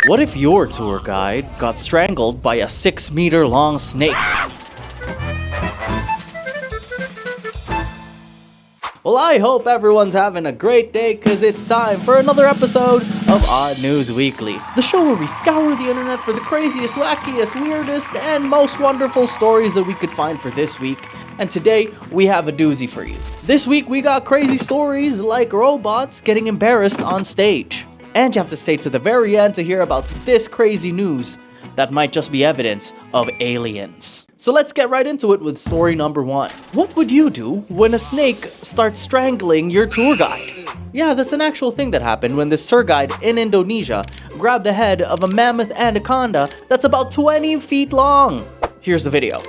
What if your tour guide got strangled by a 6-meter long snake? Well, I hope everyone's having a great day, because it's time for another episode of Odd News Weekly, the show where we scour the internet for the craziest, wackiest, weirdest, and most wonderful stories that we could find for this week. And today, we have a doozy for you. This week, we got crazy stories like robots getting embarrassed on stage. And you have to stay to the very end to hear about this crazy news that might just be evidence of aliens. So let's get right into it with story number 1. What would you do when a snake starts strangling your tour guide? Yeah, that's an actual thing that happened when this tour guide in Indonesia grabbed the head of a mammoth anaconda that's about 20 feet long. Here's the video.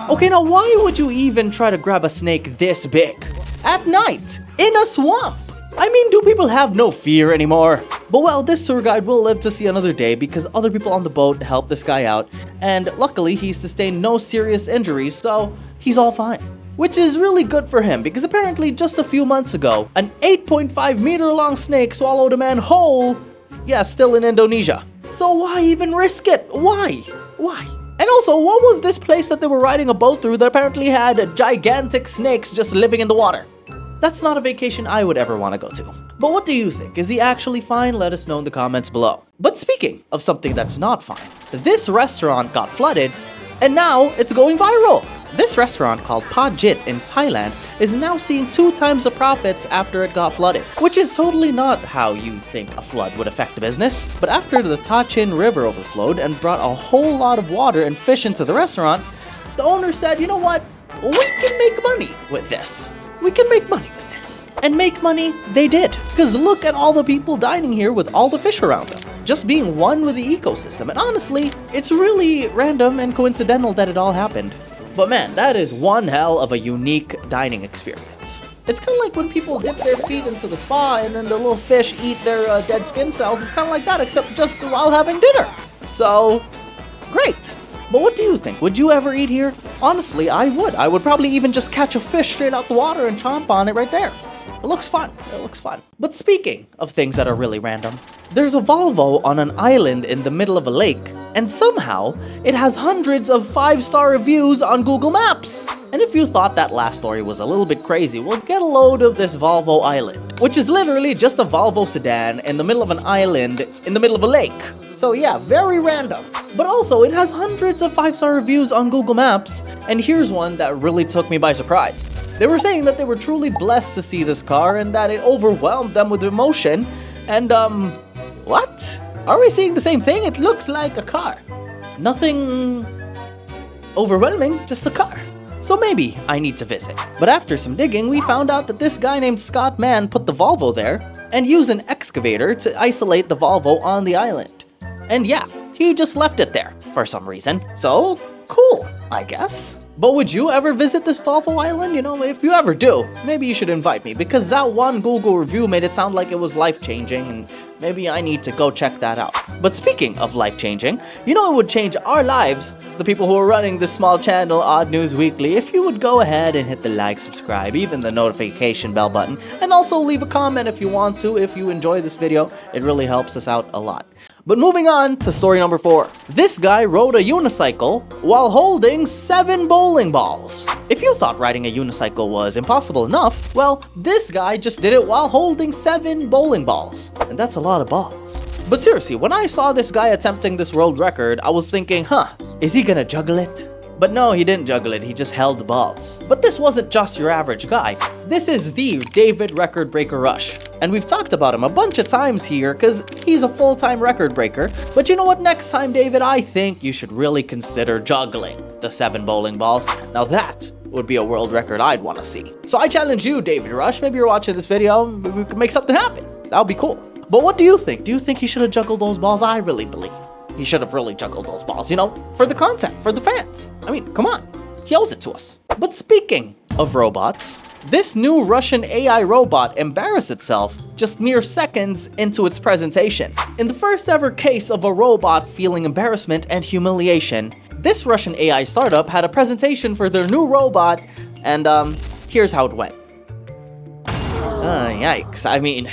Okay, now why would you even try to grab a snake this big? At night, in a swamp? I mean, do people have no fear anymore? But well, this tour guide will live to see another day because other people on the boat helped this guy out, and luckily he sustained no serious injuries, so he's all fine. Which is really good for him because apparently just a few months ago, an 8.5 meter long snake swallowed a man whole, still in Indonesia. So why even risk it? Why? And also, what was this place that they were riding a boat through that apparently had gigantic snakes just living in the water? That's not a vacation I would ever want to go to. But what do you think? Is he actually fine? Let us know in the comments below. But speaking of something that's not fine, this restaurant got flooded, and now it's going viral. This restaurant called Pajit in Thailand is now seeing 2 times the profits after it got flooded, which is totally not how you think a flood would affect the business. But after the Tachin River overflowed and brought a whole lot of water and fish into the restaurant, the owner said, you know what? We can make money with this. We can make money with this. And make money they did. Because look at all the people dining here with all the fish around them. Just being one with the ecosystem. And honestly, it's really random and coincidental that it all happened. But man, that is one hell of a unique dining experience. It's kind of like when people dip their feet into the spa and then the little fish eat their dead skin cells. It's kind of like that, except just while having dinner. So, great. But what do you think? Would you ever eat here? Honestly, I would. I would probably even just catch a fish straight out the water and chomp on it right there. It looks fun. It looks fun. But speaking of things that are really random, there's a Volvo on an island in the middle of a lake, and somehow it has hundreds of 5-star reviews on Google Maps. And if you thought that last story was a little bit crazy, well, get a load of this Volvo island, which is literally just a Volvo sedan in the middle of an island in the middle of a lake. So yeah, very random. But also, it has hundreds of 5-star reviews on Google Maps, and here's one that really took me by surprise. They were saying that they were truly blessed to see this car and that it overwhelmed them with emotion, and what? Are we seeing the same thing? It looks like a car. Nothing overwhelming, just a car. So maybe I need to visit. But after some digging, we found out that this guy named Scott Mann put the Volvo there and used an excavator to isolate the Volvo on the island. And yeah, he just left it there for some reason. So, cool, I guess. But would you ever visit this Volvo island? You know, if you ever do, maybe you should invite me, because that one Google review made it sound like it was life-changing, and maybe I need to go check that out. But speaking of life-changing, you know it would change our lives, the people who are running this small channel, Odd News Weekly, if you would go ahead and hit the like, subscribe, even the notification bell button, and also leave a comment if you want to, if you enjoy this video. It really helps us out a lot. But moving on to story number 4. This guy rode a unicycle while holding 7 bowling balls. If you thought riding a unicycle was impossible enough, well, this guy just did it while holding 7 bowling balls. And that's a lot of balls. But seriously, when I saw this guy attempting this world record, I was thinking, is he gonna juggle it? But no, he didn't juggle it, he just held the balls. But this wasn't just your average guy. This is the David Record Breaker Rush. And we've talked about him a bunch of times here because he's a full-time record breaker. But you know what, next time, David, I think you should really consider juggling the 7 bowling balls. Now that would be a world record I'd want to see. So I challenge you, David Rush, maybe you're watching this video, maybe we could make something happen. That would be cool. But what do you think? Do you think he should have juggled those balls? I really believe he should have really juggled those balls, you know, for the content, for the fans. I mean, come on, he owes it to us. But speaking of robots, this new Russian AI robot embarrassed itself just mere seconds into its presentation. In the first ever case of a robot feeling embarrassment and humiliation, this Russian AI startup had a presentation for their new robot, and here's how it went. Yikes, I mean,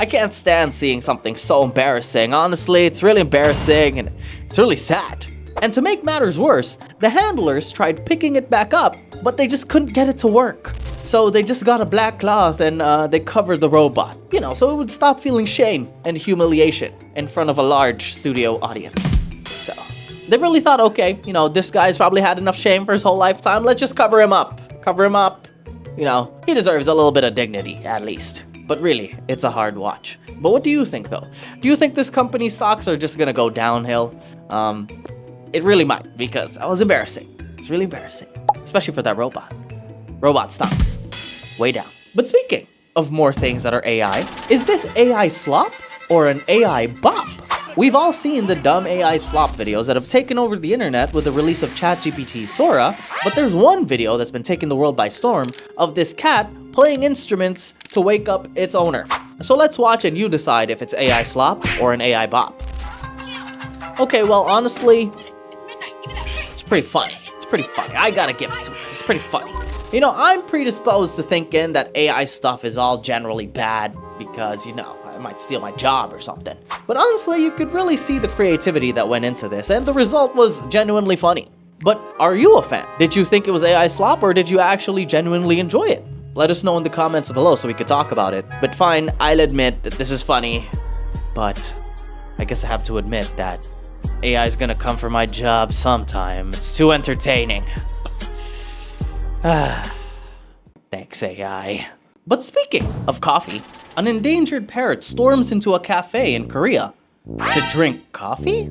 I can't stand seeing something so embarrassing. Honestly, it's really embarrassing and it's really sad. And to make matters worse, the handlers tried picking it back up, but they just couldn't get it to work. So they just got a black cloth and they covered the robot, so it would stop feeling shame and humiliation in front of a large studio audience. So they really thought, okay, this guy's probably had enough shame for his whole lifetime. Let's just cover him up. Cover him up. He deserves a little bit of dignity, at least. But really, it's a hard watch. But what do you think, though? Do you think this company's stocks are just gonna go downhill? It really might, because that was embarrassing. It's really embarrassing, especially for that robot. Robot stocks, way down. But speaking of more things that are AI, is this AI Slop or an AI Bop? We've all seen the dumb AI Slop videos that have taken over the internet with the release of ChatGPT Sora, but there's one video that's been taking the world by storm of this cat playing instruments to wake up its owner. So let's watch and you decide if it's AI Slop or an AI Bop. Okay, well, honestly, it's pretty funny. It's pretty funny. I gotta give it to it. It's pretty funny. I'm predisposed to thinking that AI stuff is all generally bad because, it might steal my job or something. But honestly, you could really see the creativity that went into this, and the result was genuinely funny. But are you a fan? Did you think it was AI Slop, or did you actually genuinely enjoy it? Let us know in the comments below so we could talk about it. But fine, I'll admit that this is funny, but I guess I have to admit that AI is gonna come for my job sometime. It's too entertaining. Thanks, AI. But speaking of coffee, an endangered parrot storms into a cafe in Korea to drink coffee?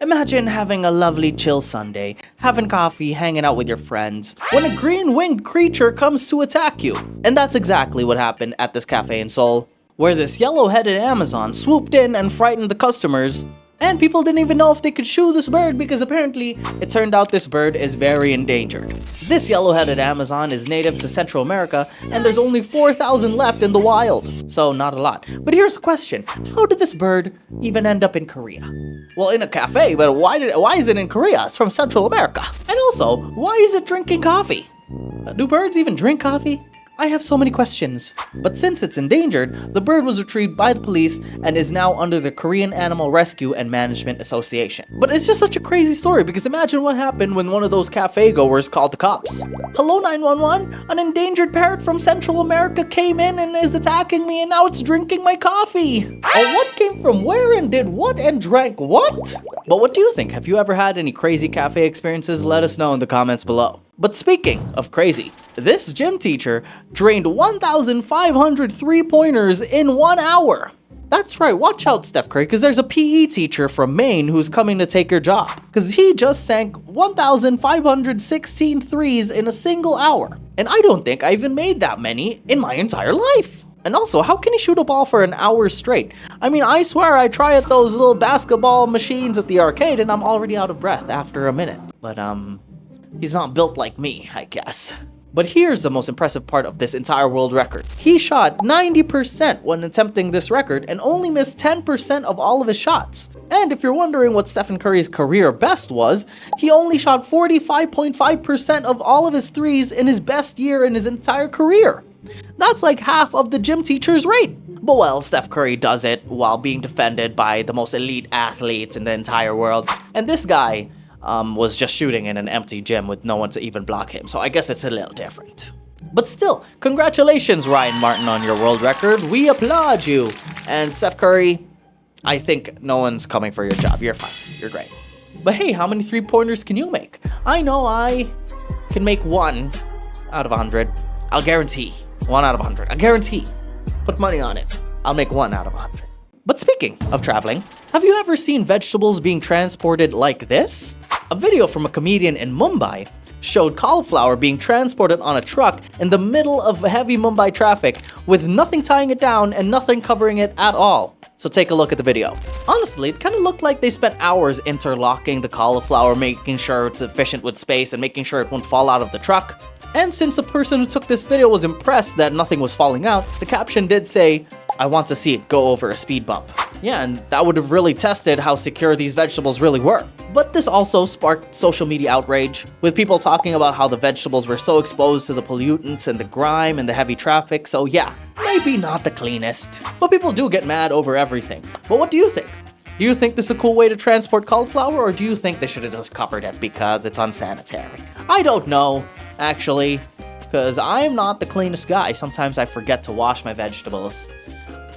Imagine having a lovely chill Sunday, having coffee, hanging out with your friends, when a green-winged creature comes to attack you. And that's exactly what happened at this cafe in Seoul, where this yellow-headed Amazon swooped in and frightened the customers. And people didn't even know if they could shoot this bird because apparently it turned out this bird is very endangered. This yellow-headed Amazon is native to Central America and there's only 4,000 left in the wild. So not a lot. But here's the question. How did this bird even end up in Korea? Well, in a cafe, but why is it in Korea? It's from Central America. And also, why is it drinking coffee? Do birds even drink coffee? I have so many questions. But since it's endangered, the bird was retrieved by the police and is now under the Korean Animal Rescue and Management Association. But it's just such a crazy story because imagine what happened when one of those cafe goers called the cops. Hello 911, an endangered parrot from Central America came in and is attacking me and now it's drinking my coffee. Oh, what came from where and did what and drank what? But what do you think? Have you ever had any crazy cafe experiences? Let us know in the comments below. But speaking of crazy, this gym teacher drained 1,500 3-pointers in 1 hour. That's right, watch out, Steph Curry, because there's a PE teacher from Maine who's coming to take your job. Because he just sank 1,516 threes in a single hour. And I don't think I even made that many in my entire life. And also, how can he shoot a ball for an hour straight? I mean, I swear I try at those little basketball machines at the arcade and I'm already out of breath after a minute. But, he's not built like me, I guess. But here's the most impressive part of this entire world record. He shot 90% when attempting this record and only missed 10% of all of his shots. And if you're wondering what Stephen Curry's career best was, he only shot 45.5% of all of his threes in his best year in his entire career. That's like half of the gym teacher's rate. But well, Steph Curry does it while being defended by the most elite athletes in the entire world. And this guy was just shooting in an empty gym with no one to even block him, so I guess it's a little different. But still, congratulations Ryan Martin on your world record, we applaud you! And Steph Curry, I think no one's coming for your job, you're fine, you're great. But hey, how many 3-pointers can you make? I know I can make 1 out of 100, I'll guarantee, 1 out of 100, I guarantee. Put money on it, I'll make 1 out of 100. But speaking of traveling, have you ever seen vegetables being transported like this? A video from a comedian in Mumbai showed cauliflower being transported on a truck in the middle of heavy Mumbai traffic with nothing tying it down and nothing covering it at all. So take a look at the video. Honestly, it kind of looked like they spent hours interlocking the cauliflower, making sure it's efficient with space and making sure it won't fall out of the truck. And since the person who took this video was impressed that nothing was falling out, the caption did say, "I want to see it go over a speed bump." Yeah, and that would have really tested how secure these vegetables really were. But this also sparked social media outrage, with people talking about how the vegetables were so exposed to the pollutants and the grime and the heavy traffic, so yeah, maybe not the cleanest. But people do get mad over everything. But what do you think? Do you think this is a cool way to transport cauliflower, or do you think they should have just covered it because it's unsanitary? I don't know, actually, because I'm not the cleanest guy. Sometimes I forget to wash my vegetables,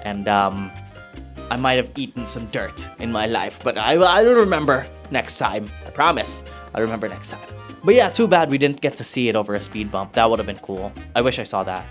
and I might have eaten some dirt in my life, but I'll remember next time. I promise. I'll remember next time. But yeah, too bad we didn't get to see it over a speed bump. That would have been cool. I wish I saw that.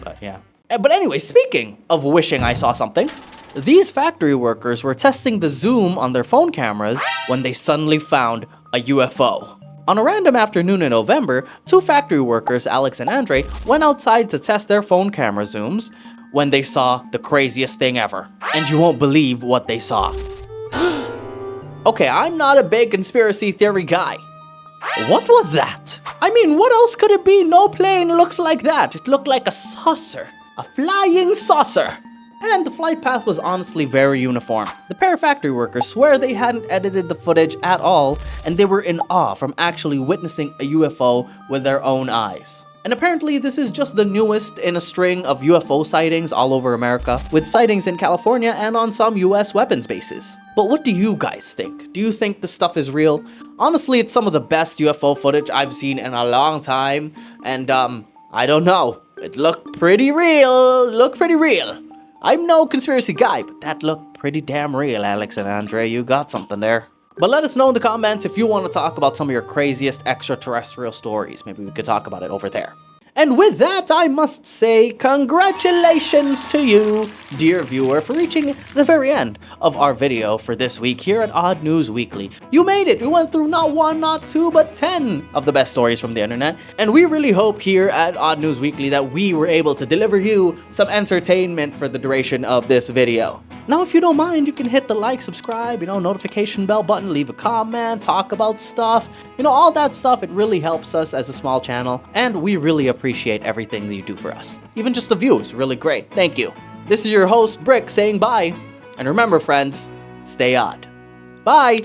But yeah. But anyway, speaking of wishing I saw something, these factory workers were testing the zoom on their phone cameras when they suddenly found a UFO. On a random afternoon in November, two factory workers, Alex and Andre, went outside to test their phone camera zooms when they saw the craziest thing ever. And you won't believe what they saw. Okay, I'm not a big conspiracy theory guy. What was that? I mean, what else could it be? No plane looks like that. It looked like a saucer. A flying saucer. And the flight path was honestly very uniform. The pair of factory workers swear they hadn't edited the footage at all, and they were in awe from actually witnessing a UFO with their own eyes. And apparently this is just the newest in a string of UFO sightings all over America, with sightings in California and on some US weapons bases. But what do you guys think? Do you think this stuff is real? Honestly, it's some of the best UFO footage I've seen in a long time, and I don't know. It looked pretty real. I'm no conspiracy guy, but that looked pretty damn real, Alex and Andre. You got something there. But let us know in the comments if you want to talk about some of your craziest extraterrestrial stories. Maybe we could talk about it over there. And with that, I must say congratulations to you, dear viewer, for reaching the very end of our video for this week here at Odd News Weekly. You made it! We went through not one, not two, but 10 of the best stories from the internet, and we really hope here at Odd News Weekly that we were able to deliver you some entertainment for the duration of this video. Now, if you don't mind, you can hit the like, subscribe, notification bell button, leave a comment, talk about stuff, all that stuff. It really helps us as a small channel, and we really appreciate everything that you do for us. Even just the view is really great. Thank you. This is your host, Brick, saying bye. And remember, friends, stay odd. Bye!